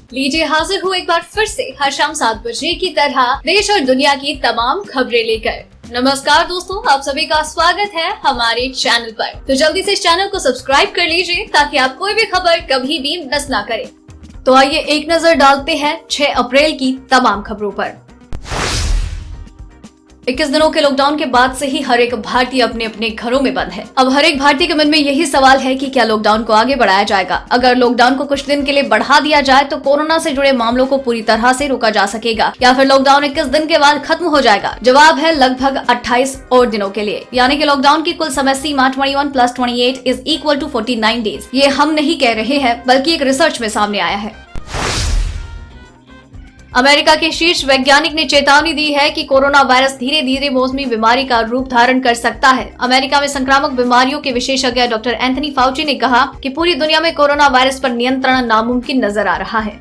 लीजिए हाजिर हूँ एक बार फिर से हर शाम 7 बजे की तरह देश और दुनिया की तमाम खबरें लेकर। नमस्कार दोस्तों, आप सभी का स्वागत है हमारे चैनल पर। तो जल्दी से इस चैनल को सब्सक्राइब कर लीजिए ताकि आप कोई भी खबर कभी भी मिस ना करें। तो आइए एक नजर डालते हैं 6 अप्रैल की तमाम खबरों पर। 21 दिनों के लॉकडाउन के बाद से ही हर एक भारतीय अपने अपने घरों में बंद है। अब हर एक भारतीय के मन में यही सवाल है कि क्या लॉकडाउन को आगे बढ़ाया जाएगा। अगर लॉकडाउन को कुछ दिन के लिए बढ़ा दिया जाए तो कोरोना से जुड़े मामलों को पूरी तरह से रोका जा सकेगा या फिर लॉकडाउन 21 दिन के बाद खत्म हो जाएगा। जवाब है लगभग 28 और दिनों के लिए, यानी कि लॉकडाउन की कुल समय सीमा 21 + 28 = 49 डेज। ये हम नहीं कह रहे हैं बल्कि एक रिसर्च में सामने आया है। अमेरिका के शीर्ष वैज्ञानिक ने चेतावनी दी है कि कोरोना वायरस धीरे धीरे मौसमी बीमारी का रूप धारण कर सकता है। अमेरिका में संक्रामक बीमारियों के विशेषज्ञ डॉक्टर एंथनी फाउची ने कहा कि पूरी दुनिया में कोरोना वायरस पर नियंत्रण नामुमकिन नजर आ रहा है।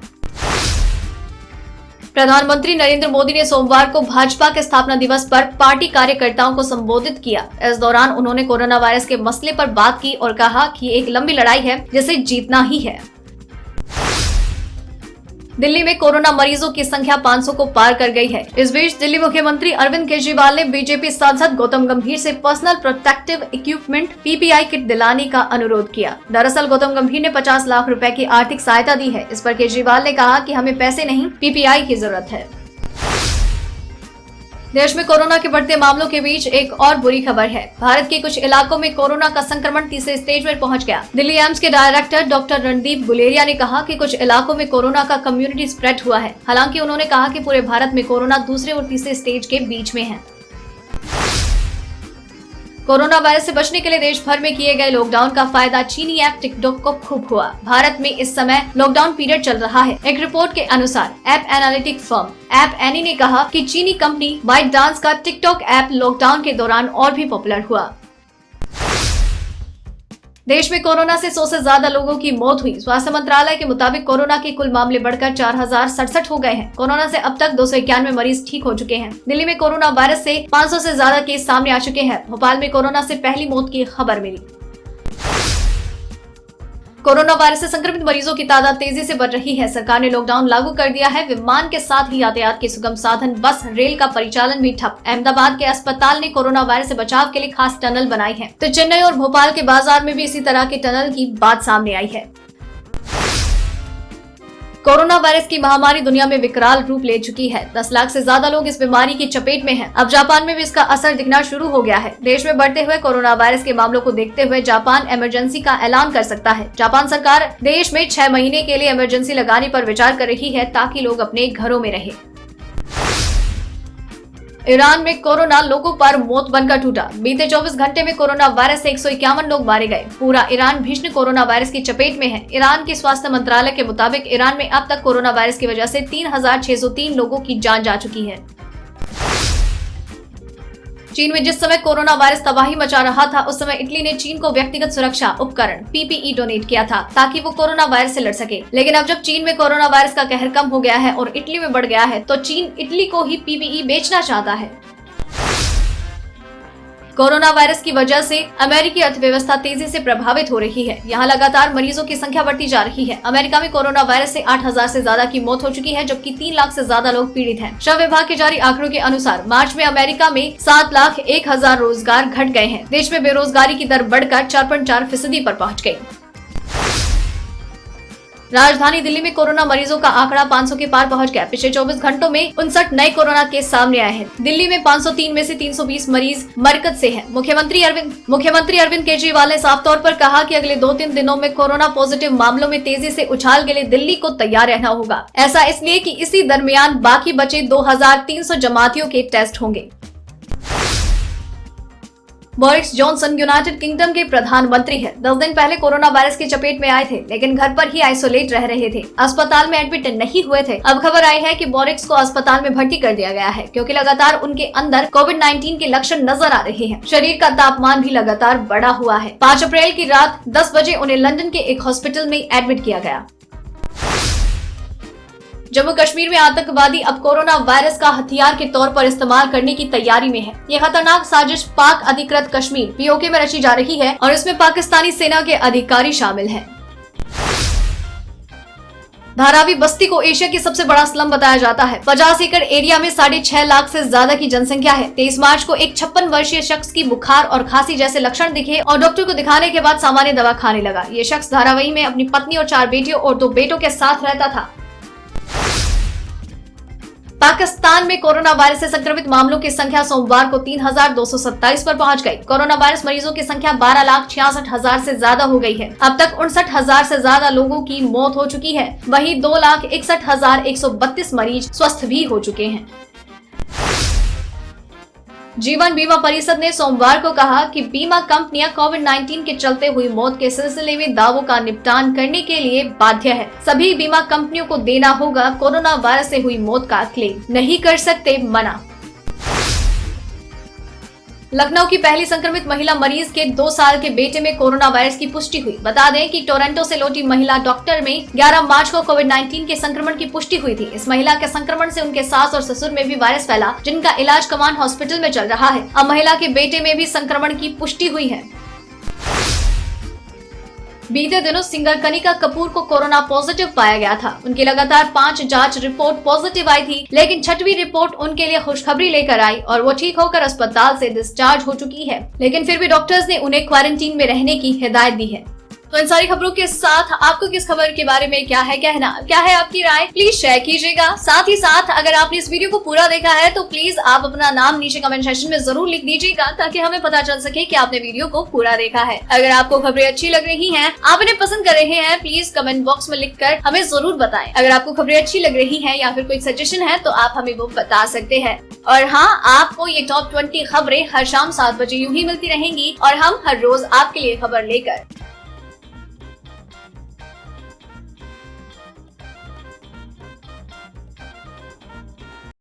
प्रधानमंत्री नरेंद्र मोदी ने सोमवार को भाजपा के स्थापना दिवस पर पार्टी कार्यकर्ताओं को संबोधित किया। इस दौरान उन्होंने कोरोना वायरस के मसले पर बात की और कहा कि एक लंबी लड़ाई है जिसे जीतना ही है। दिल्ली में कोरोना मरीजों की संख्या 500 को पार कर गई है। इस बीच दिल्ली मुख्यमंत्री अरविंद केजरीवाल ने बीजेपी सांसद गौतम गंभीर से personal protective equipment (PPI) kit दिलाने का अनुरोध किया। दरअसल गौतम गंभीर ने 50 लाख रुपए की आर्थिक सहायता दी है। इस पर केजरीवाल ने कहा कि हमें पैसे नहीं, PPI की जरूरत है। देश में कोरोना के बढ़ते मामलों के बीच एक और बुरी खबर है। भारत के कुछ इलाकों में कोरोना का संक्रमण तीसरे स्टेज पर पहुंच गया। दिल्ली एम्स के डायरेक्टर डॉक्टर रणदीप गुलेरिया ने कहा कि कुछ इलाकों में कोरोना का कम्युनिटी स्प्रेड हुआ है। हालांकि उन्होंने कहा कि पूरे भारत में कोरोना दूसरे और तीसरे स्टेज के बीच में है। कोरोना वायरस से बचने के लिए देश भर में किए गए लॉकडाउन का फायदा चीनी ऐप टिकटॉक को खूब हुआ। भारत में इस समय लॉकडाउन पीरियड चल रहा है। एक रिपोर्ट के अनुसार app analytic firm app any ने कहा कि चीनी कंपनी बाइट डांस का टिकटॉक ऐप लॉकडाउन के दौरान और भी पॉपुलर हुआ। देश में कोरोना से 100 से ज्यादा लोगों की मौत हुई। स्वास्थ्य मंत्रालय के मुताबिक कोरोना के कुल मामले बढ़कर 4067 हो गए हैं। कोरोना से अब तक 291 मरीज ठीक हो चुके हैं। दिल्ली में कोरोना वायरस से 500 से ज्यादा केस सामने आ चुके हैं। भोपाल में कोरोना से पहली मौत की खबर मिली। कोरोना वायरस से संक्रमित मरीजों की तादाद तेजी से बढ़ रही है। सरकार ने लॉकडाउन लागू कर दिया है। विमान के साथ ही यातायात के सुगम साधन बस रेल का परिचालन भी ठप। अहमदाबाद के अस्पताल ने कोरोना वायरस से बचाव के लिए खास टनल बनाई है। तो चेन्नई और भोपाल के बाजार में भी इसी तरह के टनल की बात सामने आई है। कोरोना वायरस की महामारी दुनिया में विकराल रूप ले चुकी है। 10 लाख से ज्यादा लोग इस बीमारी की चपेट में हैं। अब जापान में भी इसका असर दिखना शुरू हो गया है। देश में बढ़ते हुए कोरोना वायरस के मामलों को देखते हुए जापान इमरजेंसी का ऐलान कर सकता है। जापान सरकार देश में 6 महीने के लिए इमरजेंसी लगाने पर विचार कर रही है ताकि लोग अपने घरों में रहें। ईरान में कोरोना लोगों पर मौत बनकर टूटा। बीते 24 घंटे में कोरोना वायरस से 151 लोग मारे गए। पूरा ईरान भीषण कोरोना वायरस की चपेट में है। ईरान के स्वास्थ्य मंत्रालय के मुताबिक ईरान में अब तक कोरोना वायरस की वजह से 3603 लोगों की जान जा चुकी है। चीन में जिस समय कोरोना वायरस तबाही मचा रहा था, उस समय इटली ने चीन को व्यक्तिगत सुरक्षा उपकरण PPE डोनेट किया था ताकि वो कोरोना वायरस से लड़ सके। लेकिन अब जब चीन में कोरोना वायरस का कहर कम हो गया है और इटली में बढ़ गया है, तो चीन इटली को ही PPE बेचना चाहता है। कोरोना वायरस की वजह से अमेरिकी अर्थव्यवस्था तेजी से प्रभावित हो रही है। यहाँ लगातार मरीजों की संख्या बढ़ती जा रही है। अमेरिका में कोरोना वायरस से 8000 से ज्यादा की मौत हो चुकी है, जबकि 3 लाख से ज्यादा लोग पीड़ित हैं। श्रम विभाग के जारी आंकड़ों के अनुसार मार्च में अमेरिका में 7,01,000 रोजगार घट गए हैं। देश में बेरोजगारी की दर बढ़कर 4.4% पर पहुँच गयी। राजधानी दिल्ली में कोरोना मरीजों का आंकड़ा 500 के पार पहुंच गया। पिछले 24 घंटों में 59 नए कोरोना केस सामने आए हैं। दिल्ली में 503 में से 320 मरीज मरकज से हैं। मुख्यमंत्री अरविंद केजरीवाल ने साफ तौर पर कहा कि अगले 2-3 दिनों में कोरोना पॉजिटिव मामलों में तेजी से उछाल के लिए दिल्ली को तैयार रहना होगा। ऐसा इसलिए कि इसी दरमियान बाकी बचे 2300 जमातियों के टेस्ट होंगे। बोरिस जॉनसन यूनाइटेड किंगडम के प्रधानमंत्री हैं। 10 दिन पहले कोरोना वायरस की चपेट में आए थे, लेकिन घर पर ही आइसोलेट रह रहे थे। अस्पताल में एडमिट नहीं हुए थे। अब खबर आई है कि बोरिस को अस्पताल में भर्ती कर दिया गया है, क्योंकि लगातार उनके अंदर कोविड-19 के लक्षण नजर आ रहे हैं। शरीर का तापमान भी लगातार बढ़ा हुआ है। 5 अप्रैल की रात 10 बजे उन्हें लंदन के एक हॉस्पिटल में एडमिट किया गया। जम्मू कश्मीर में आतंकवादी अब कोरोना वायरस का हथियार के तौर पर इस्तेमाल करने की तैयारी में है। ये खतरनाक साजिश पाक अधिकृत कश्मीर POK में रची जा रही है और इसमें पाकिस्तानी सेना के अधिकारी शामिल हैं। धारावी बस्ती को एशिया की सबसे बड़ा स्लम बताया जाता है। 50 एकड़ एरिया में 6.5 लाख से ज्यादा की जनसंख्या है। 23 मार्च को एक 56 वर्षीय शख्स की बुखार और खांसी जैसे लक्षण दिखे और डॉक्टर को दिखाने के बाद सामान्य दवा खाने लगा। ये शख्स धारावी में अपनी पत्नी और 4 बेटियों और 2 बेटों के साथ रहता था। पाकिस्तान में कोरोना वायरस से संक्रमित मामलों की संख्या सोमवार को 3,227 पर पहुंच गई। कोरोना वायरस मरीजों की संख्या 12,66,000 से ज्यादा हो गई है। अब तक 59,000 से ज्यादा लोगों की मौत हो चुकी है। वहीं 2,61,132 मरीज स्वस्थ भी हो चुके हैं। जीवन बीमा परिषद ने सोमवार को कहा कि बीमा कंपनियां कोविड-19 के चलते हुई मौत के सिलसिले में दावों का निपटान करने के लिए बाध्य है। सभी बीमा कंपनियों को देना होगा। कोरोना वायरस से हुई मौत का क्लेम नहीं कर सकते मना। लखनऊ की पहली संक्रमित महिला मरीज के 2 साल के बेटे में कोरोना वायरस की पुष्टि हुई। बता दें कि टोरंटो से लौटी महिला डॉक्टर में 11 मार्च को कोविड-19 के संक्रमण की पुष्टि हुई थी। इस महिला के संक्रमण से उनके सास और ससुर में भी वायरस फैला, जिनका इलाज कमान हॉस्पिटल में चल रहा है। अब महिला के बेटे में भी संक्रमण की पुष्टि हुई है। बीते दिनों सिंगर कनिका कपूर को कोरोना पॉजिटिव पाया गया था। उनकी लगातार 5 जांच रिपोर्ट पॉजिटिव आई थी, लेकिन 6वीं रिपोर्ट उनके लिए खुशखबरी लेकर आई और वो ठीक होकर अस्पताल से डिस्चार्ज हो चुकी है। लेकिन फिर भी डॉक्टर्स ने उन्हें क्वारंटीन में रहने की हिदायत दी है। तो इन सारी खबरों के साथ आपको किस खबर के बारे में क्या है कहना, क्या है आपकी राय, प्लीज शेयर कीजिएगा। साथ ही साथ अगर आपने इस वीडियो को पूरा देखा है तो प्लीज आप अपना नाम नीचे कमेंट सेक्शन में जरूर लिख दीजिएगा, ताकि हमें पता चल सके कि आपने वीडियो को पूरा देखा है। अगर आपको खबरें अच्छी लग रही हैं, आप इन्हें पसंद कर रहे हैं, प्लीज कमेंट बॉक्स में लिखकर हमें जरूर बताएं। अगर आपको खबरें अच्छी लग रही है या फिर कोई सजेशन है तो आप हमें वो बता सकते हैं। और हाँ, आपको ये टॉप 20 खबरें हर शाम 7 बजे यूं ही मिलती रहेंगी और हम हर रोज आपके लिए खबर लेकर